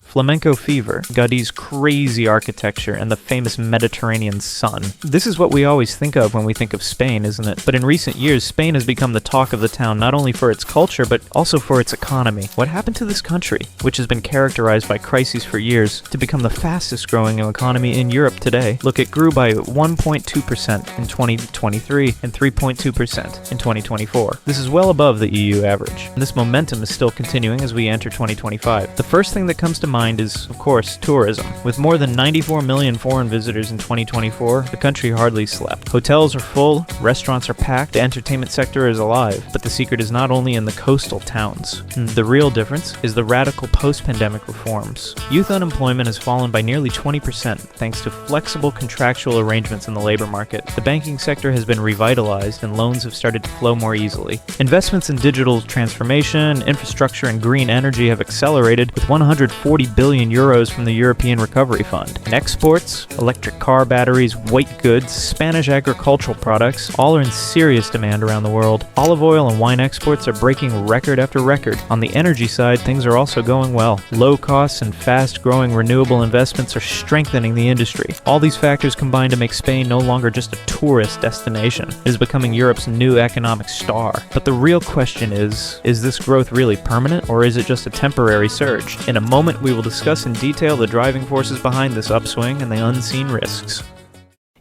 flamenco fever, Gaudi's crazy architecture, and the famous Mediterranean sun. This is what we always think of when we think of Spain, isn't it? But in recent years, Spain has become the talk of the town not only for its culture, but also for its economy. What happened to this country, which has been characterized by crises for years, to become the fastest growing economy in Europe today? Look, it grew by 1.2% in 2023 and 3.2% in 2024. This is well above the EU average, and this momentum is still continuing as we enter 2025. The first thing that comes to mind is, of course, tourism. With more than 94 million foreign visitors in 2024, the country hardly slept. Hotels are full, restaurants are packed, the entertainment sector is alive, but the secret is not only in the coastal towns. The real difference is the radical post-pandemic reforms. Youth unemployment has fallen by nearly 20% thanks to flexible contractual arrangements in the labor market. The banking sector has been revitalized and loans have started to flow more easily. Investments in digital transformation, infrastructure, and green energy have accelerated with 140 billion euros from the European Recovery Fund. And exports, electric car batteries, white goods, Spanish agricultural products, all are in serious demand around the world. Olive oil and wine exports are breaking record after record. On the energy side, things are also going well. Low costs and fast-growing renewable investments are strengthening the industry. All these factors combine to make Spain no longer just a tourist destination. It is becoming Europe's new economic star. But the real question is this growth really permanent, or is it just a temporary surge? In a moment, we will discuss in detail the driving forces behind this upswing and the unseen risks.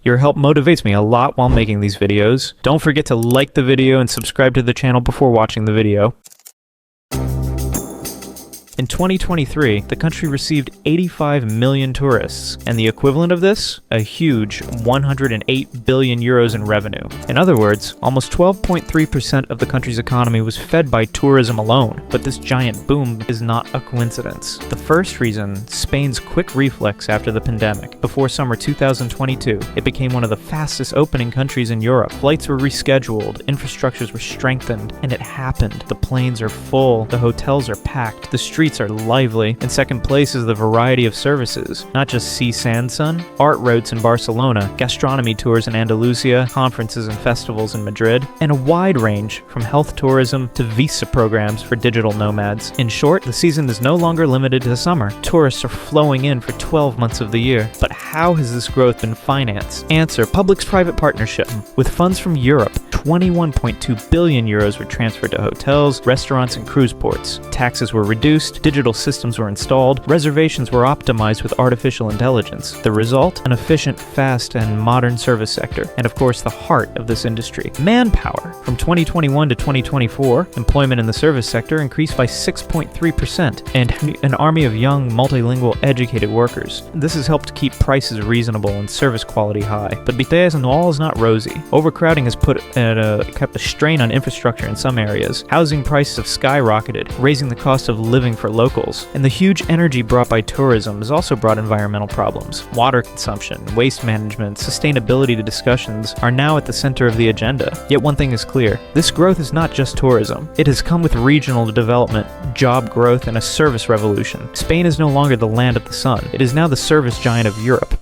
Your help motivates me a lot while making these videos. Don't forget to like the video and subscribe to the channel before watching the video. In 2023, the country received 85 million tourists, and the equivalent of this, a huge 108 billion euros in revenue. In other words, almost 12.3% of the country's economy was fed by tourism alone, but this giant boom is not a coincidence. The first reason, Spain's quick reflex after the pandemic. Before summer 2022, it became one of the fastest opening countries in Europe. Flights were rescheduled, infrastructures were strengthened, and it happened. The planes are full, the hotels are packed, the streets are lively. In second place is the variety of services. Not just sea sand sun, art routes in Barcelona, gastronomy tours in Andalusia, conferences and festivals in Madrid, and a wide range from health tourism to visa programs for digital nomads. In short, the season is no longer limited to summer. Tourists are flowing in for 12 months of the year. But how has this growth been financed? Answer: public-private partnership. With funds from Europe, 21.2 billion euros were transferred to hotels, restaurants, and cruise ports. Taxes were reduced, digital systems were installed, reservations were optimized with artificial intelligence. The result? An efficient, fast, and modern service sector. And of course, the heart of this industry: manpower. From 2021 to 2024, employment in the service sector increased by 6.3%, and an army of young, multilingual, educated workers. This has helped keep prices reasonable and service quality high. But details and all is not rosy. Overcrowding has kept a strain on infrastructure in some areas. Housing prices have skyrocketed, raising the cost of living for locals. And the huge energy brought by tourism has also brought environmental problems. Water consumption, waste management, sustainability discussions are now at the center of the agenda. Yet one thing is clear: this growth is not just tourism. It has come with regional development, job growth, and a service revolution. Spain is no longer the land of the sun. It is now the service giant of Europe.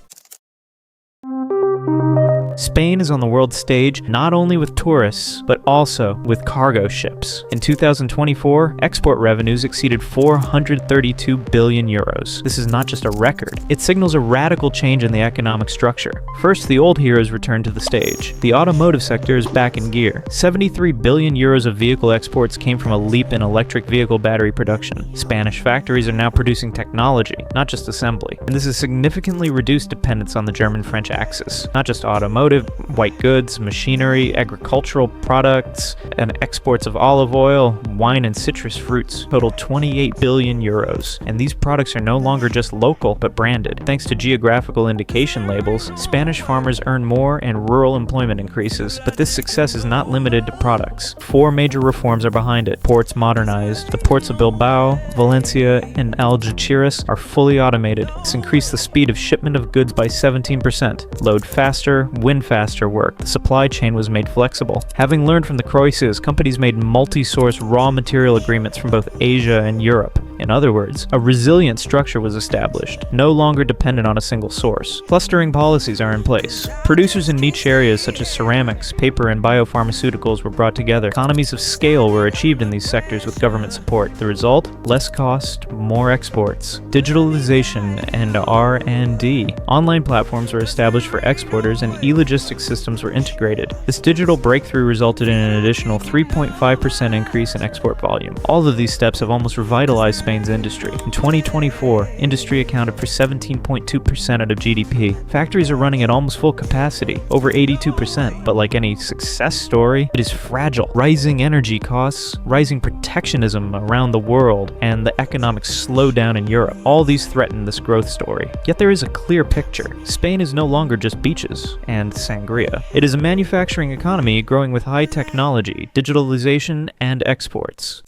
Spain is on the world stage not only with tourists, but also with cargo ships. In 2024, export revenues exceeded 432 billion euros. This is not just a record. It signals a radical change in the economic structure. First, the old heroes return to the stage. The automotive sector is back in gear. 73 billion euros of vehicle exports came from a leap in electric vehicle battery production. Spanish factories are now producing technology, not just assembly. And this has significantly reduced dependence on the German-French axis. Not just automotive, white goods, machinery, agricultural products, and exports of olive oil, wine, and citrus fruits total 28 billion euros. And these products are no longer just local, but branded. Thanks to geographical indication labels, Spanish farmers earn more and rural employment increases. But this success is not limited to products. 4 major reforms are behind it. Ports modernized. The ports of Bilbao, Valencia, and Algeciras are fully automated. This increased the speed of shipment of goods by 17%. Load faster, win faster work. The supply chain was made flexible. Having learned from the crisis, companies made multi-source raw material agreements from both Asia and Europe. In other words, a resilient structure was established, no longer dependent on a single source. Clustering policies are in place. Producers in niche areas such as ceramics, paper, and biopharmaceuticals were brought together. Economies of scale were achieved in these sectors with government support. The result? Less cost, more exports. Digitalization and R&D. Online platforms were established for exporters and e-logistics systems were integrated. This digital breakthrough resulted in an additional 3.5% increase in export volume. All of these steps have almost revitalized Spain's industry. In 2024, industry accounted for 17.2% of GDP. Factories are running at almost full capacity, over 82%, but like any success story, it is fragile. Rising energy costs, rising protectionism around the world, and the economic slowdown in Europe, all these threaten this growth story. Yet there is a clear picture. Spain is no longer just beaches and sangria. It is a manufacturing economy growing with high technology, digitalization, and exports.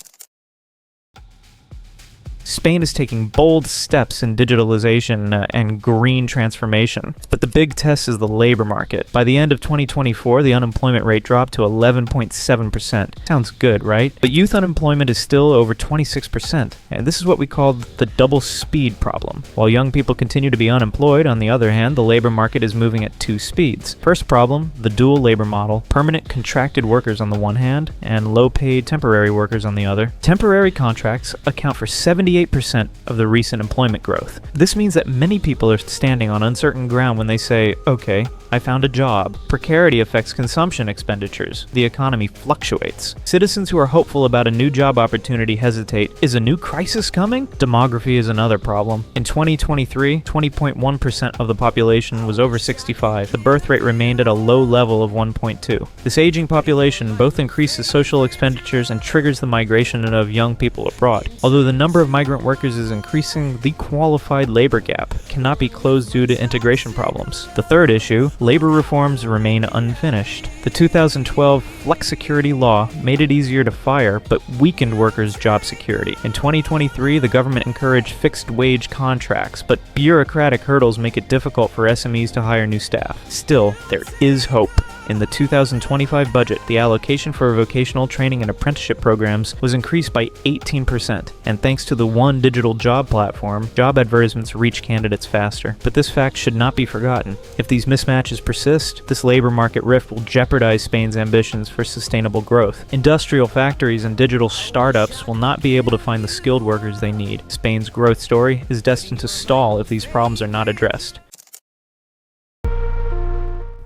Spain is taking bold steps in digitalization and green transformation, but the big test is the labor market. By the end of 2024, the unemployment rate dropped to 11.7%. Sounds good, right? But youth unemployment is still over 26%, and this is what we call the double speed problem. While young people continue to be unemployed, on the other hand, the labor market is moving at two speeds. First problem, the dual labor model, permanent contracted workers on the one hand, and low-paid temporary workers on the other. Temporary contracts account for 78% of the recent employment growth. This means that many people are standing on uncertain ground when they say, okay, I found a job. Precarity affects consumption expenditures. The economy fluctuates. Citizens who are hopeful about a new job opportunity hesitate. Is a new crisis coming? Demography is another problem. In 2023, 20.1% of the population was over 65. The birth rate remained at a low level of 1.2. This aging population both increases social expenditures and triggers the migration of young people abroad. Although the number of migrant workers is increasing, the qualified labor gap cannot be closed due to integration problems. The third issue, labor reforms remain unfinished. The 2012 Flexicurity law made it easier to fire, but weakened workers' job security. In 2023, the government encouraged fixed-wage contracts, but bureaucratic hurdles make it difficult for SMEs to hire new staff. Still, there is hope. In the 2025 budget, the allocation for vocational training and apprenticeship programs was increased by 18%, and thanks to the One Digital Job platform, job advertisements reach candidates faster. But this fact should not be forgotten. If these mismatches persist, this labor market rift will jeopardize Spain's ambitions for sustainable growth. Industrial factories and digital startups will not be able to find the skilled workers they need. Spain's growth story is destined to stall if these problems are not addressed.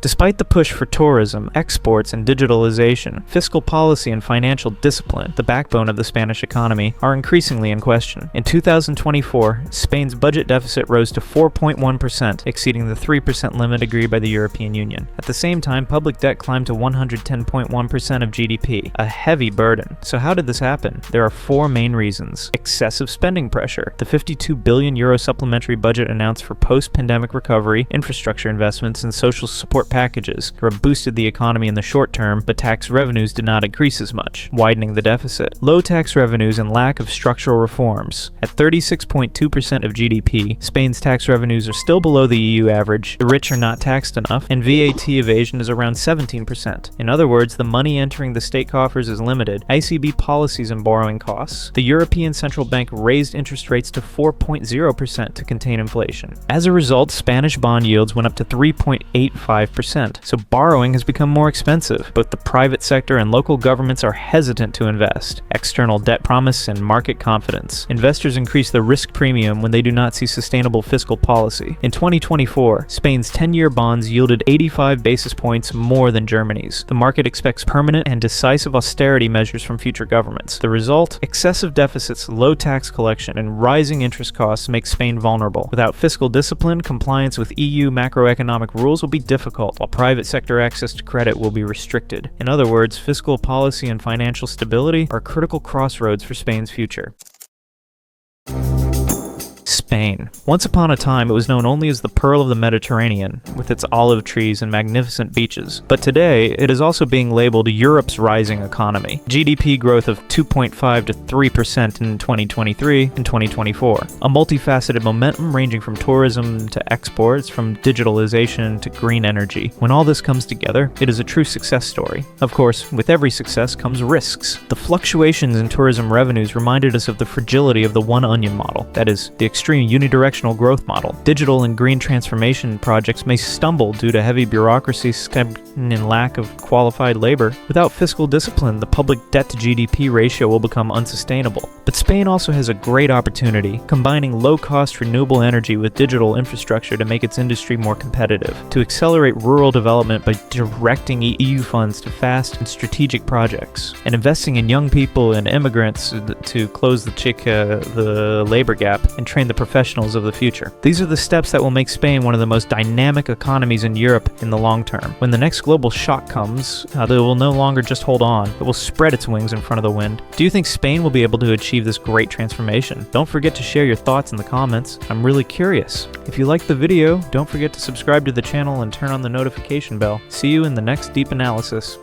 Despite the push for tourism, exports, and digitalization, fiscal policy and financial discipline, the backbone of the Spanish economy, are increasingly in question. In 2024, Spain's budget deficit rose to 4.1%, exceeding the 3% limit agreed by the European Union. At the same time, public debt climbed to 110.1% of GDP, a heavy burden. So how did this happen? There are four main reasons. Excessive spending pressure. The €52 billion supplementary budget announced for post-pandemic recovery, infrastructure investments, and social support packages boosted the economy in the short term, but tax revenues did not increase as much, widening the deficit. Low tax revenues and lack of structural reforms. At 36.2% of GDP, Spain's tax revenues are still below the EU average, the rich are not taxed enough, and VAT evasion is around 17%. In other words, the money entering the state coffers is limited. ECB policies and borrowing costs. The European Central Bank raised interest rates to 4.0% to contain inflation. As a result, Spanish bond yields went up to 3.85%. So borrowing has become more expensive. Both the private sector and local governments are hesitant to invest. External debt promise and market confidence. Investors increase the risk premium when they do not see sustainable fiscal policy. In 2024, Spain's 10-year bonds yielded 85 basis points more than Germany's. The market expects permanent and decisive austerity measures from future governments. The result? Excessive deficits, low tax collection, and rising interest costs make Spain vulnerable. Without fiscal discipline, compliance with EU macroeconomic rules will be difficult, while private sector access to credit will be restricted. In other words, fiscal policy and financial stability are critical crossroads for Spain's future. Spain. Once upon a time, it was known only as the Pearl of the Mediterranean, with its olive trees and magnificent beaches. But today, it is also being labeled Europe's rising economy. GDP growth of 2.5 to 3% in 2023 and 2024. A multifaceted momentum ranging from tourism to exports, from digitalization to green energy. When all this comes together, it is a true success story. Of course, with every success comes risks. The fluctuations in tourism revenues reminded us of the fragility of the one onion model, that is, the extreme unidirectional growth model. Digital and green transformation projects may stumble due to heavy bureaucracy and lack of qualified labor. Without fiscal discipline, the public debt to GDP ratio will become unsustainable. But Spain also has a great opportunity, combining low-cost renewable energy with digital infrastructure to make its industry more competitive, to accelerate rural development by directing EU funds to fast and strategic projects, and investing in young people and immigrants to close the labor gap and train the professionals of the future. These are the steps that will make Spain one of the most dynamic economies in Europe in the long term. When the next global shock comes, they will no longer just hold on, it will spread its wings in front of the wind. Do you think Spain will be able to achieve this great transformation? Don't forget to share your thoughts in the comments. I'm really curious. If you liked the video, don't forget to subscribe to the channel and turn on the notification bell. See you in the next deep analysis.